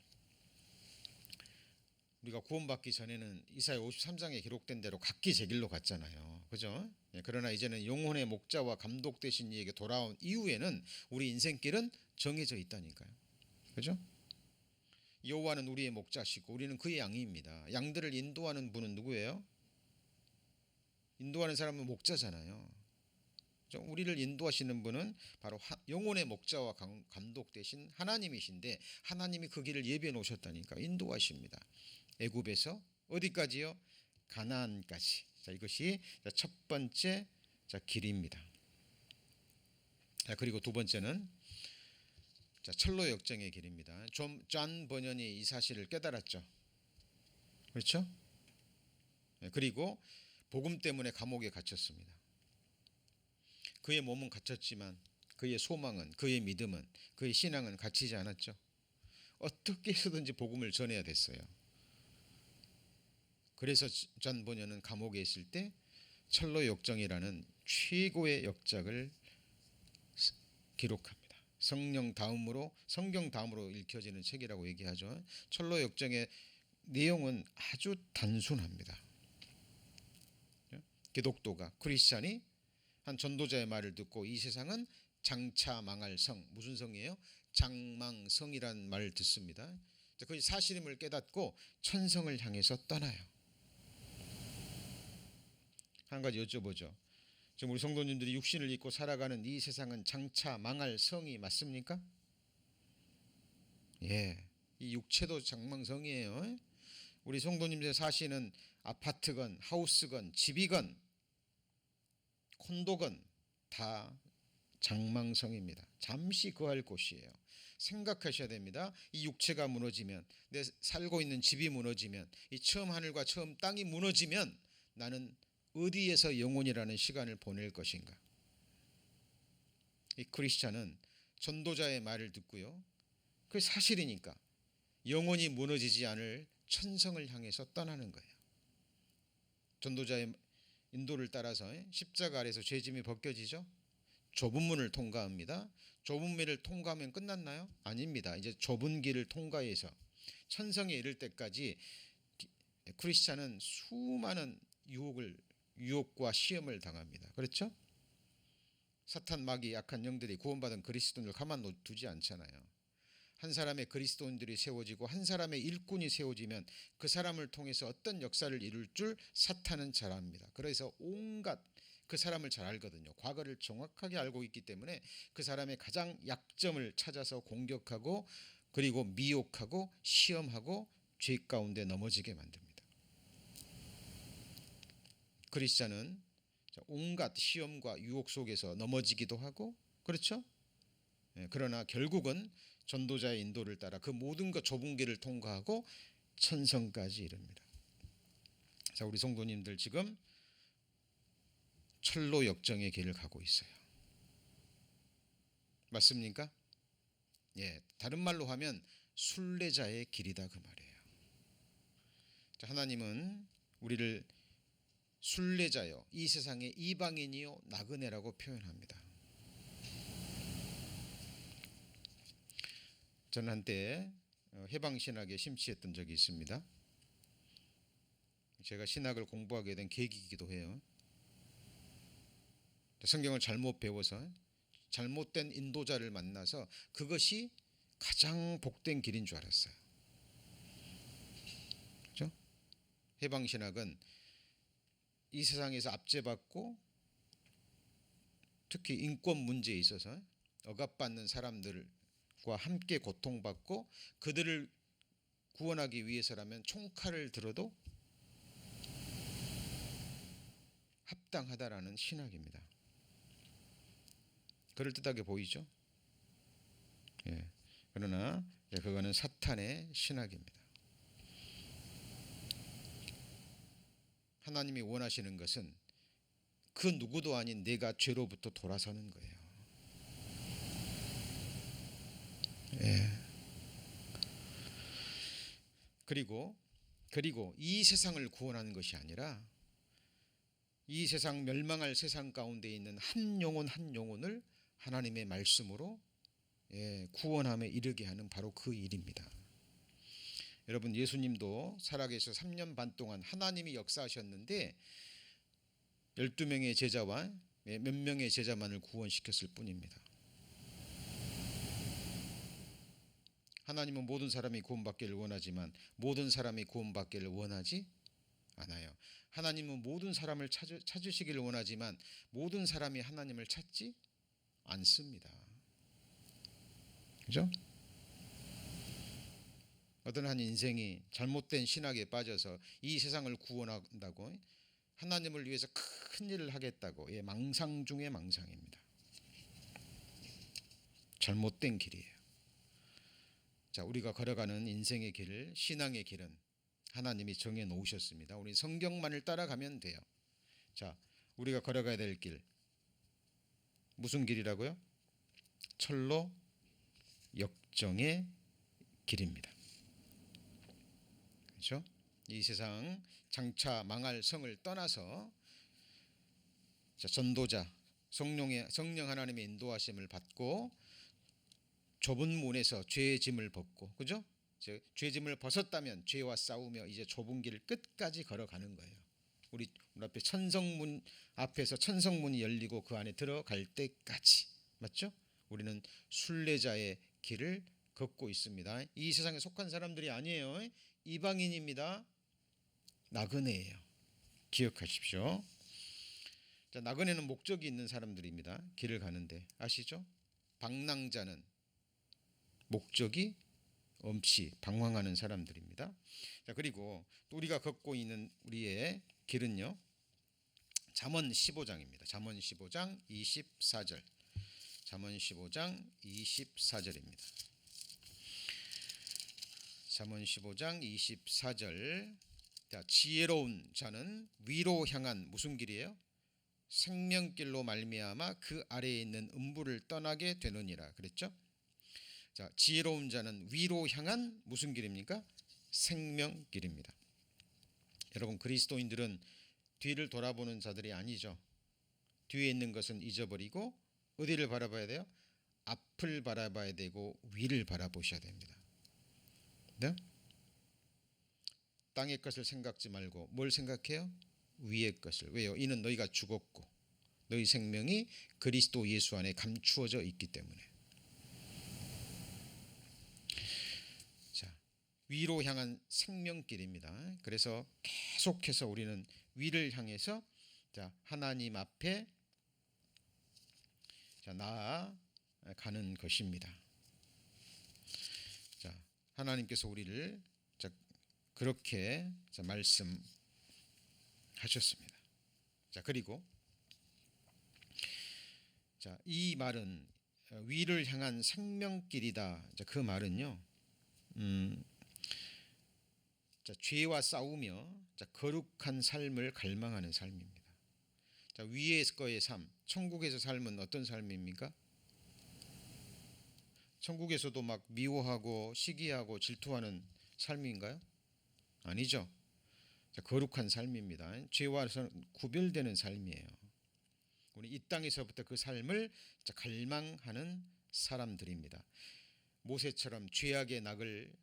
우리가 구원받기 전에는 이사야 53장에 기록된 대로 각기 제 길로 갔잖아요. 그죠? 그러나 이제는 영혼의 목자와 감독되신 이에게 돌아온 이후에는 우리 인생길은 정해져 있다니까요. 그죠? 여호와는 우리의 목자시고 우리는 그의 양입니다. 양들을 인도하는 분은 누구예요? 인도하는 사람은 목자잖아요. 우리를 인도하시는 분은 바로 영혼의 목자와 감독되신 하나님이신데 하나님이 그 길을 예비해 놓으셨다니까 인도하십니다. 애굽에서 어디까지요? 가나안까지. 자, 이것이 첫 번째 길입니다. 자, 그리고 두 번째는 철로 역정의 길입니다. 존 버년이 이 사실을 깨달았죠. 그렇죠? 그리고 복음 때문에 감옥에 갇혔습니다. 그의 몸은 갇혔지만 그의 소망은, 그의 믿음은, 그의 신앙은 갇히지 않았죠. 어떻게 해서든지 복음을 전해야 됐어요. 그래서 존 버년은 감옥에 있을 때 철로 역정이라는 최고의 역작을 기록합니다. 성경 다음으로 읽혀지는 책이라고 얘기하죠. 철로 역정의 내용은 아주 단순합니다. 기독도가 크리스찬이 한 전도자의 말을 듣고 이 세상은 장차 망할 성, 무슨 성이에요? 장망성이란 말을 듣습니다. 그 사실임을 깨닫고 천성을 향해서 떠나요. 한 가지 여쭤보죠. 지금 우리 성도님들이 육신을 입고 살아가는 이 세상은 장차 망할 성이 맞습니까? 예, 이 육체도 장망성이에요. 우리 성도님들 사시는 아파트건 하우스건 집이건 콘도건 다 장망성입니다. 잠시 거할 곳이에요. 생각하셔야 됩니다. 이 육체가 무너지면, 내 살고 있는 집이 무너지면, 이 처음 하늘과 처음 땅이 무너지면 나는 어디에서 영원이라는 시간을 보낼 것인가? 이 크리스찬은 전도자의 말을 듣고요. 그게 사실이니까 영원히 무너지지 않을 천성을 향해서 떠나는 거예요. 전도자의 인도를 따라서 십자가 아래서 죄짐이 벗겨지죠. 좁은 문을 통과합니다. 좁은 문을 통과하면 끝났나요? 아닙니다. 이제 좁은 길을 통과해서 천성에 이를 때까지 크리스찬은 수많은 유혹과 시험을 당합니다. 그렇죠? 사탄 마귀 약한 영들이 구원받은 그리스도인을 가만 두지 않잖아요. 한 사람의 그리스도인들이 세워지고 한 사람의 일꾼이 세워지면 그 사람을 통해서 어떤 역사를 이룰 줄 사탄은 잘 압니다. 그래서 온갖 그 사람을 잘 알거든요. 과거를 정확하게 알고 있기 때문에 그 사람의 가장 약점을 찾아서 공격하고 그리고 미혹하고 시험하고 죄 가운데 넘어지게 만듭니다. 크리스찬은 온갖 시험과 유혹 속에서 넘어지기도 하고 그렇죠? 그러나 결국은 전도자의 인도를 따라 그 모든 것 좁은 길을 통과하고 천성까지 이릅니다. 자, 우리 성도님들 지금 철로 역정의 길을 가고 있어요. 맞습니까? 예, 다른 말로 하면 순례자의 길이다 그 말이에요. 자, 하나님은 우리를 순례자요, 이 세상의 이방인이요 나그네라고 표현합니다. 저는 한때 해방신학에 심취했던 적이 있습니다. 제가 신학을 공부하게 된 계기이기도 해요. 성경을 잘못 배워서 잘못된 인도자를 만나서 그것이 가장 복된 길인 줄 알았어요. 그렇죠? 해방신학은 이 세상에서 압제받고 특히 인권 문제에 있어서 억압받는 사람들과 함께 고통받고 그들을 구원하기 위해서라면 총칼을 들어도 합당하다라는 신학입니다. 그럴듯하게 보이죠? 예. 그러나 그거는 사탄의 신학입니다. 하나님이 원하시는 것은 그 누구도 아닌 내가 죄로부터 돌아서는 거예요. 예. 그리고 이 세상을 구원하는 것이 아니라 이 세상 멸망할 세상 가운데 있는 한 영혼을 하나님의 말씀으로 구원함에 이르게 하는 바로 그 일입니다. 여러분, 예수님도 살아계셔 3년 반 동안 하나님이 역사하셨는데 12명의 제자와 몇 명의 제자만을 구원시켰을 뿐입니다. 하나님은 모든 사람이 구원받기를 원하지만 모든 사람이 구원받기를 원하지 않아요. 하나님은 모든 사람을 찾으시기를 원하지만 모든 사람이 하나님을 찾지 않습니다. 그죠? 어떤 한 인생이 잘못된 신학에 빠져서 이 세상을 구원한다고 하나님을 위해서 큰 일을 하겠다고 망상 중의 망상입니다. 잘못된 길이에요. 자, 우리가 걸어가는 인생의 길을, 신앙의 길은 하나님이 정해 놓으셨습니다. 우리 성경만을 따라가면 돼요. 자, 우리가 걸어가야 될 길, 무슨 길이라고요? 철로 역정의 길입니다. 그렇죠? 이 세상 장차 망할 성을 떠나서 전도자, 성령 하나님의 인도하심을 받고 좁은 문에서 죄의 짐을 벗고, 그죠? 죄의 짐을 벗었다면 죄와 싸우며 이제 좁은 길을 끝까지 걸어가는 거예요. 우리 앞에 천성문 앞에서 천성문이 열리고 그 안에 들어갈 때까지, 맞죠? 우리는 순례자의 길을 걷고 있습니다. 이 세상에 속한 사람들이 아니에요. 이방인입니다. 나그네예요. 기억하십시오. 자, 나그네는 목적이 있는 사람들입니다. 길을 가는데 아시죠? 방랑자는 목적이 없이 방황하는 사람들입니다. 자, 그리고 또 우리가 걷고 있는 우리의 길은요, 잠언 15장입니다. 잠언 15장 24절. 잠언 15장 24절입니다. 잠언 15장 24절. 자, 지혜로운 자는 위로 향한 무슨 길이에요? 생명길로 말미암아 그 아래에 있는 음부를 떠나게 되느니라 그랬죠? 자, 지혜로운 자는 위로 향한 무슨 길입니까? 생명길입니다. 여러분, 그리스도인들은 뒤를 돌아보는 자들이 아니죠. 뒤에 있는 것은 잊어버리고 어디를 바라봐야 돼요? 앞을 바라봐야 되고 위를 바라보셔야 됩니다. 네? 땅의 것을 생각지 말고 뭘 생각해요? 위의 것을. 왜요? 이는 너희가 죽었고 너희 생명이 그리스도 예수 안에 감추어져 있기 때문에. 자, 위로 향한 생명길입니다. 그래서 계속해서 우리는 위를 향해서 하나님 앞에 나아가는 것입니다. 자, 하나님께서 우리를 그렇게 말씀하셨습니다. 자, 그리고 이 말은 위를 향한 생명길이다. 그 말은요, 죄와 싸우며 거룩한 삶을 갈망하는 삶입니다. 자, 위의 거의 삶, 천국에서 삶은 어떤 삶입니까? 천국에서도 막 미워하고 시기하고 질투하는 삶인가요? 아니죠. 자, 거룩한 삶입니다. 죄와서 구별되는 삶이에요. 우리 이 땅에서부터 그 삶을 갈망하는 사람들입니다. 모세처럼 죄악의 낙을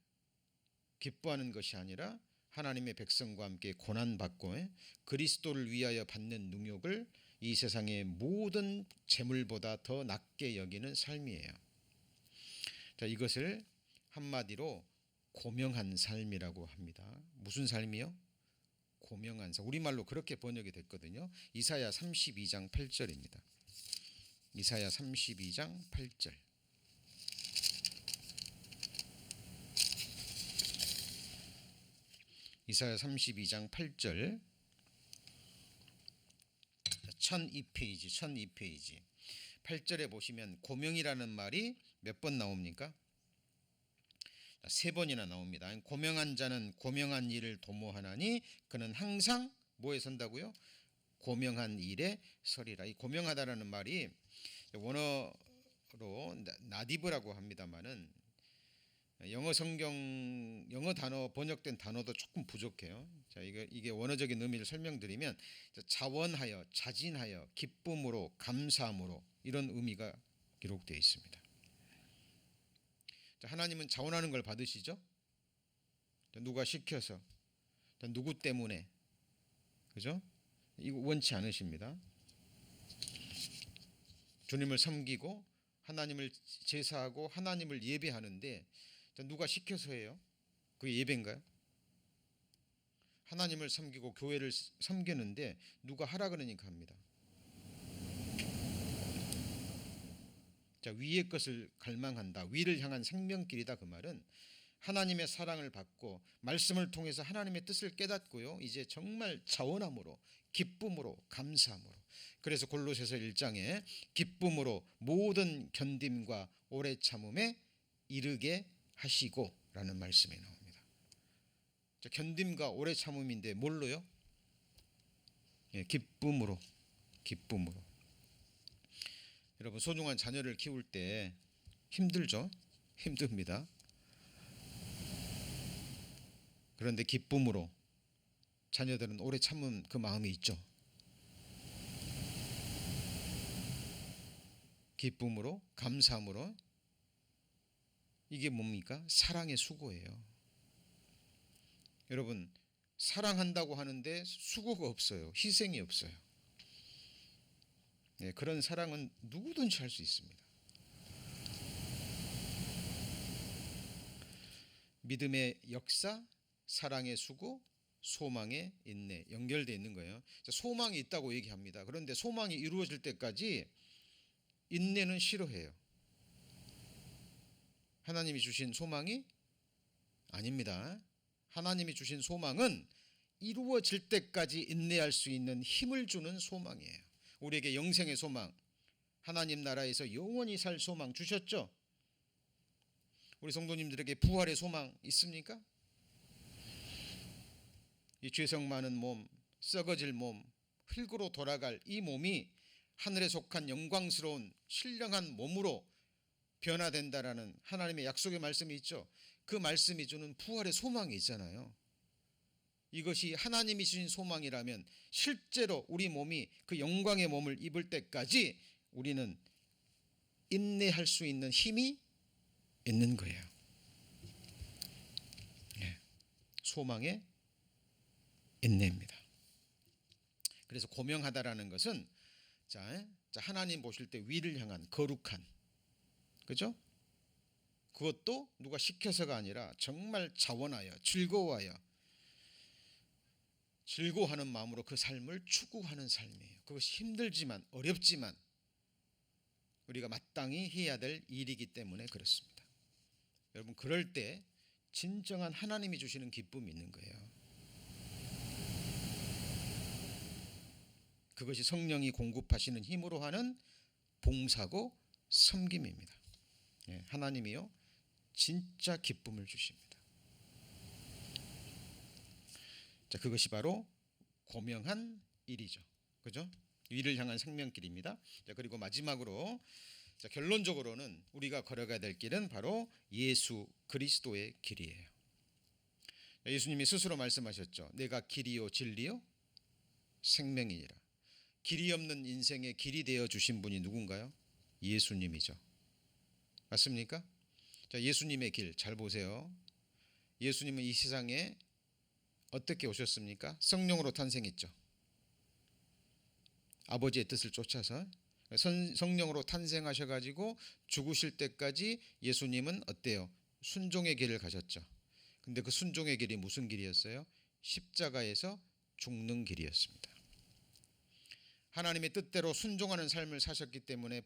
기뻐하는 것이 아니라 하나님의 백성과 함께 고난받고 그리스도를 위하여 받는 능욕을 이 세상의 모든 재물보다 더 낮게 여기는 삶이에요. 자, 이것을 한마디로 고명한 삶이라고 합니다. 무슨 삶이요? 고명한 삶. 우리말로 그렇게 번역이 됐거든요. 이사야 32장 8절입니다. 이사야 32장 8절. 이사야 32장 8절. 1002페이지 8절에 보시면 고명이라는 말이 몇 번 나옵니까? 3번이나 나옵니다. 고명한 자는 고명한 일을 도모하나니 그는 항상 뭐에 선다고요? 고명한 일에 서리라. 이 고명하다라는 말이 원어로 나디브라고 합니다만은 영어 성경 영어 단어 번역된 단어도 조금 부족해요. 자, 이게 원어적인 의미를 설명드리면 자원하여, 자진하여, 기쁨으로, 감사함으로 이런 의미가 기록되어 있습니다. 자, 하나님은 자원하는 걸 받으시죠? 누가 시켜서, 누구 때문에, 그죠? 이거 원치 않으십니다. 주님을 섬기고 하나님을 제사하고 하나님을 예배하는데 누가 시켜서 해요? 그게 예배인가요? 하나님을 섬기고 교회를 섬기는데 누가 하라 그러니까 합니다. 자, 위의 것을 갈망한다. 위를 향한 생명길이다. 그 말은 하나님의 사랑을 받고 말씀을 통해서 하나님의 뜻을 깨닫고요. 이제 정말 자원함으로, 기쁨으로, 감사함으로. 그래서 골로새서 1장에 기쁨으로 모든 견딤과 오래 참음에 이르게 하시고라는 말씀이 나옵니다. 자, 견딤과 오래 참음인데 뭘로요? 기쁨으로. 여러분, 소중한 자녀를 키울 때 힘들죠? 힘듭니다. 그런데 기쁨으로 자녀들은 오래 참은 그 마음이 있죠. 기쁨으로, 감사함으로. 이게 뭡니까? 사랑의 수고예요. 여러분, 사랑한다고 하는데 수고가 없어요. 희생이 없어요. 네, 그런 사랑은 누구든지 할 수 있습니다. 믿음의 역사, 사랑의 수고, 소망의 인내 연결되어 있는 거예요. 소망이 있다고 얘기합니다. 그런데 소망이 이루어질 때까지 인내는 싫어해요. 하나님이 주신 소망이 아닙니다. 하나님이 주신 소망은 이루어질 때까지 인내할 수 있는 힘을 주는 소망이에요. 우리에게 영생의 소망, 하나님 나라에서 영원히 살 소망 주셨죠? 우리 성도님들에게 부활의 소망 있습니까? 이 죄성 많은 몸, 썩어질 몸, 흙으로 돌아갈 이 몸이 하늘에 속한 영광스러운 신령한 몸으로 변화된다라는 하나님의 약속의 말씀이 있죠. 그 말씀이 주는 부활의 소망이 있잖아요. 이것이 하나님이 주신 소망이라면 실제로 우리 몸이 그 영광의 몸을 입을 때까지 우리는 인내할 수 있는 힘이 있는 거예요. 소망의 인내입니다. 그래서 고명하다라는 것은 자, 하나님 보실 때 위를 향한 거룩한, 그죠? 그것도 누가 시켜서가 아니라 정말 자원하여 즐거워하는 마음으로 그 삶을 추구하는 삶이에요. 그것이 힘들지만 어렵지만 우리가 마땅히 해야 될 일이기 때문에 그렇습니다. 여러분, 그럴 때 진정한 하나님이 주시는 기쁨이 있는 거예요. 그것이 성령이 공급하시는 힘으로 하는 봉사고 섬김입니다. 하나님이요 진짜 기쁨을 주십니다. 자, 그것이 바로 고명한 일이죠. 그죠? 위를 향한 생명길입니다. 자, 그리고 마지막으로 결론적으로는 우리가 걸어가야 될 길은 바로 예수 그리스도의 길이에요. 예수님이 스스로 말씀하셨죠. 내가 길이요 진리요 생명이니라. 길이 없는 인생의 길이 되어 주신 분이 누군가요? 예수님이죠. 맞습니까? 자, 예수님의 길 잘 보세요. 예수님은 이 세상에 어떻게 오셨습니까? 성령으로 탄생했죠. 아버지의 뜻을 쫓아서 성령으로 탄생하셔가지고 죽으실 때까지 예수님은 어때요? 순종의 길을 가셨죠. 근데 그 순종의 길이 무슨 길이었어요? 십자가에서 죽는 길이었습니다. 하나님의 뜻대로 순종하는 삶을 사셨기 때문에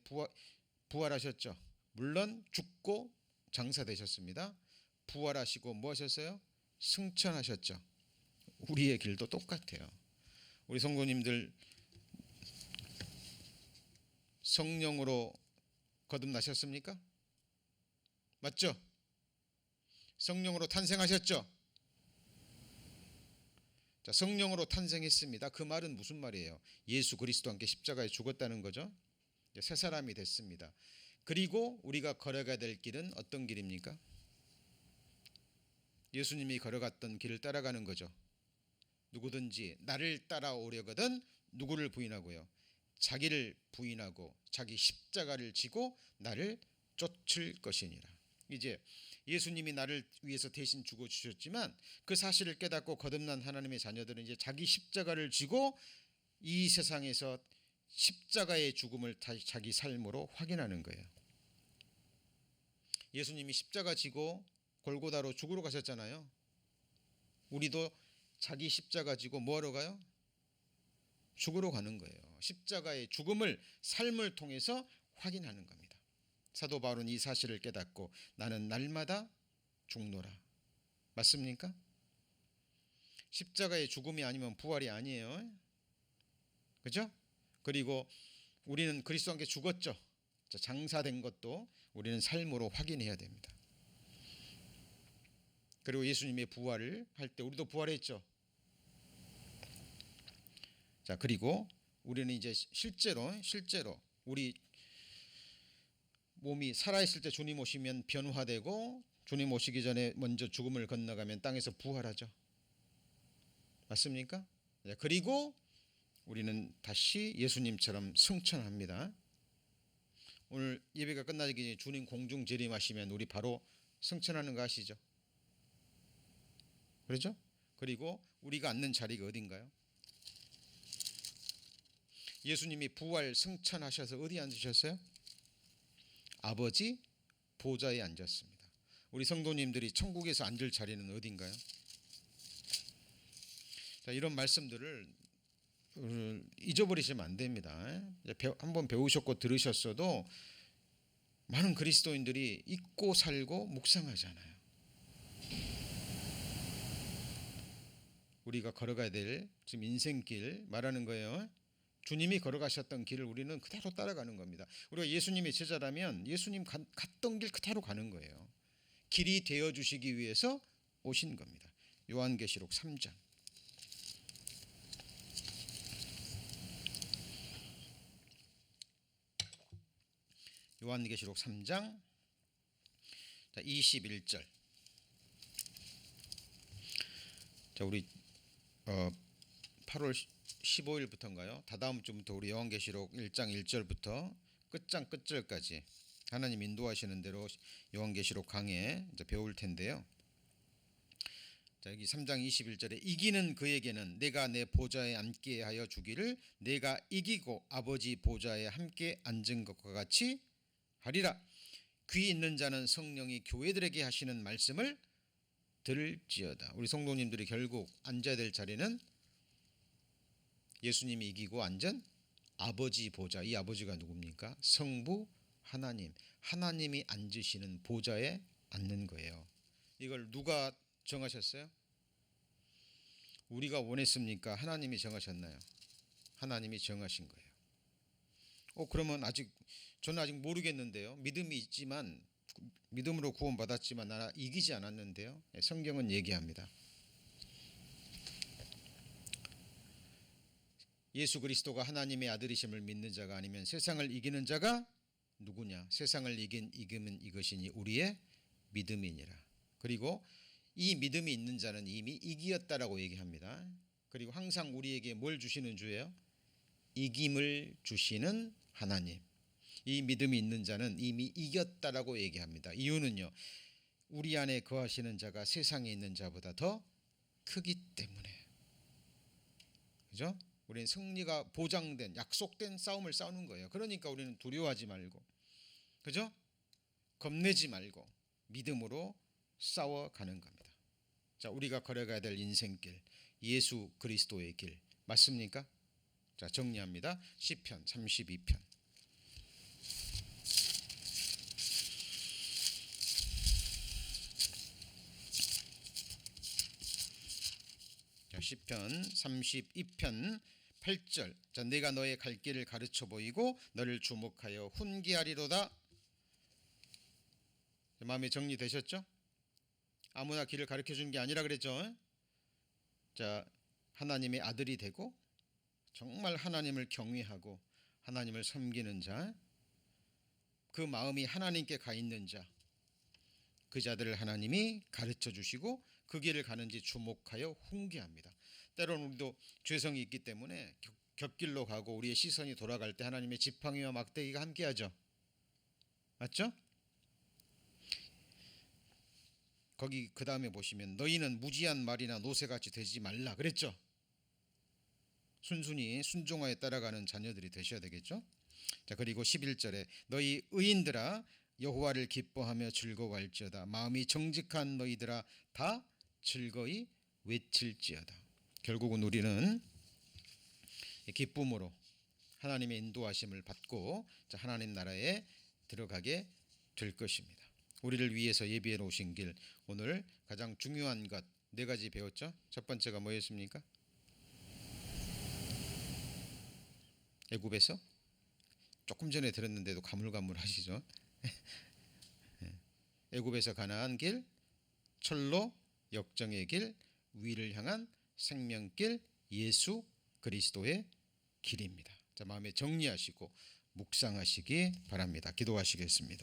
부활하셨죠. 물론 죽고 장사되셨습니다. 부활하시고 뭐 하셨어요? 승천하셨죠. 우리의 길도 똑같아요. 우리 성도님들 성령으로 거듭나셨습니까? 맞죠? 성령으로 탄생하셨죠? 자, 성령으로 탄생했습니다. 그 말은 무슨 말이에요? 예수 그리스도와 함께 십자가에 죽었다는 거죠. 새 사람이 됐습니다. 그리고 우리가 걸어가야 될 길은 어떤 길입니까? 예수님이 걸어갔던 길을 따라가는 거죠. 누구든지 나를 따라오려거든 누구를 부인하고요? 자기를 부인하고 자기 십자가를 지고 나를 쫓을 것이니라. 이제 예수님이 나를 위해서 대신 죽어 주셨지만 그 사실을 깨닫고 거듭난 하나님의 자녀들은 이제 자기 십자가를 지고 이 세상에서 십자가의 죽음을 자기 삶으로 확인하는 거예요. 예수님이 십자가 지고 골고다로 죽으러 가셨잖아요. 우리도 자기 십자가 지고 뭐하러 가요? 죽으러 가는 거예요. 십자가의 죽음을 삶을 통해서 확인하는 겁니다. 사도 바울은 이 사실을 깨닫고 나는 날마다 죽노라. 맞습니까? 십자가의 죽음이 아니면 부활이 아니에요. 그죠? 그리고 우리는 그리스도와 함께 죽었죠. 장사된 것도 우리는 삶으로 확인해야 됩니다. 그리고 예수님의 부활을 할 때 우리도 부활했죠. 자, 그리고 우리는 이제 실제로 우리 몸이 살아있을 때 주님 오시면 변화되고 주님 오시기 전에 먼저 죽음을 건너가면 땅에서 부활하죠. 맞습니까? 그리고 우리는 다시 예수님처럼 승천합니다. 오늘 예배가 끝나기 전에 주님 공중 재림하시면 우리 바로 승천하는 거 아시죠? 그렇죠? 그리고 우리가 앉는 자리가 어딘가요? 예수님이 부활 승천하셔서 어디 앉으셨어요? 아버지 보좌에 앉았습니다. 우리 성도님들이 천국에서 앉을 자리는 어딘가요? 자, 이런 말씀들을 잊어버리시면 안 됩니다. 한번 배우셨고 들으셨어도 많은 그리스도인들이 잊고 살고 묵상하잖아요. 우리가 걸어가야 될 지금 인생길 말하는 거예요. 주님이 걸어가셨던 길을 우리는 그대로 따라가는 겁니다. 우리가 예수님의 제자라면 예수님 갔던 길 그대로 가는 거예요. 길이 되어주시기 위해서 오신 겁니다. 요한계시록 3장. 요한계시록 3장 21절. 자, 우리 8월 15일부터인가요? 다다음 주부터 우리 요한계시록 1장 1절부터 끝장 끝절까지 하나님 인도하시는 대로 요한계시록 강해 배울 텐데요. 자, 여기 3장 21절에 이기는 그에게는 내가 내 보좌에 앉게 하여 주기를 내가 이기고 아버지 보좌에 함께 앉은 것과 같이 하리라. 귀 있는 자는 성령이 교회들에게 하시는 말씀을 들을지어다. 우리 성도님들이 결국 앉아야 될 자리는 예수님이 이기고 앉은 아버지 보좌. 이 아버지가 누굽니까? 성부 하나님. 하나님이 앉으시는 보좌에 앉는 거예요. 이걸 누가 정하셨어요? 우리가 원했습니까? 하나님이 정하셨나요? 하나님이 정하신 거예요. 그러면 저는 아직 모르겠는데요. 믿음이 있지만 믿음으로 구원받았지만 나 이기지 않았는데요. 성경은 얘기합니다. 예수 그리스도가 하나님의 아들이심을 믿는 자가 아니면 세상을 이기는 자가 누구냐? 세상을 이기면 이것이니 우리의 믿음이니라. 그리고 이 믿음이 있는 자는 이미 이기었다라고 얘기합니다. 그리고 항상 우리에게 뭘 주시는 주예요? 이김을 주시는 하나님. 이 믿음이 있는 자는 이미 이겼다라고 얘기합니다. 이유는요, 우리 안에 거하시는 자가 세상에 있는 자보다 더 크기 때문에. 그죠? 우리는 승리가 보장된, 약속된 싸움을 싸우는 거예요. 그러니까 우리는 두려워하지 말고, 그죠? 겁내지 말고 믿음으로 싸워가는 겁니다. 자, 우리가 걸어가야 될 인생길, 예수 그리스도의 길 맞습니까? 자, 정리합니다. 시편 32편. 자, 시편 32편 8절. 자, 내가 너의 갈 길을 가르쳐 보이고 너를 주목하여 훈계하리로다. 마음에 정리되셨죠? 아무나 길을 가르쳐 주는 게 아니라 그랬죠. 자, 하나님의 아들이 되고 정말 하나님을 경외하고 하나님을 섬기는 자, 그 마음이 하나님께 가 있는 자, 그 자들을 하나님이 가르쳐 주시고 그 길을 가는지 주목하여 훈계합니다. 때로는 우리도 죄성이 있기 때문에 곁길로 가고 우리의 시선이 돌아갈 때 하나님의 지팡이와 막대기가 함께하죠. 맞죠? 거기 그 다음에 보시면 너희는 무지한 말이나 노새같이 되지 말라 그랬죠. 순순히 순종하에 따라가는 자녀들이 되셔야 되겠죠. 자, 그리고 11절에 너희 의인들아 여호와를 기뻐하며 즐거워할지어다. 마음이 정직한 너희들아 다 즐거이 외칠지어다. 결국은 우리는 기쁨으로 하나님의 인도하심을 받고 하나님 나라에 들어가게 될 것입니다. 우리를 위해서 예비해 놓으신 길, 오늘 가장 중요한 것 4가지 배웠죠. 첫 번째가 뭐였습니까? 애굽에서 조금 전에 들었는데도 가물가물하시죠. 애굽에서 가나안 길, 철로 역정의 길, 위를 향한 생명길, 예수 그리스도의 길입니다. 자, 마음에 정리하시고 묵상하시기 바랍니다. 기도하시겠습니다.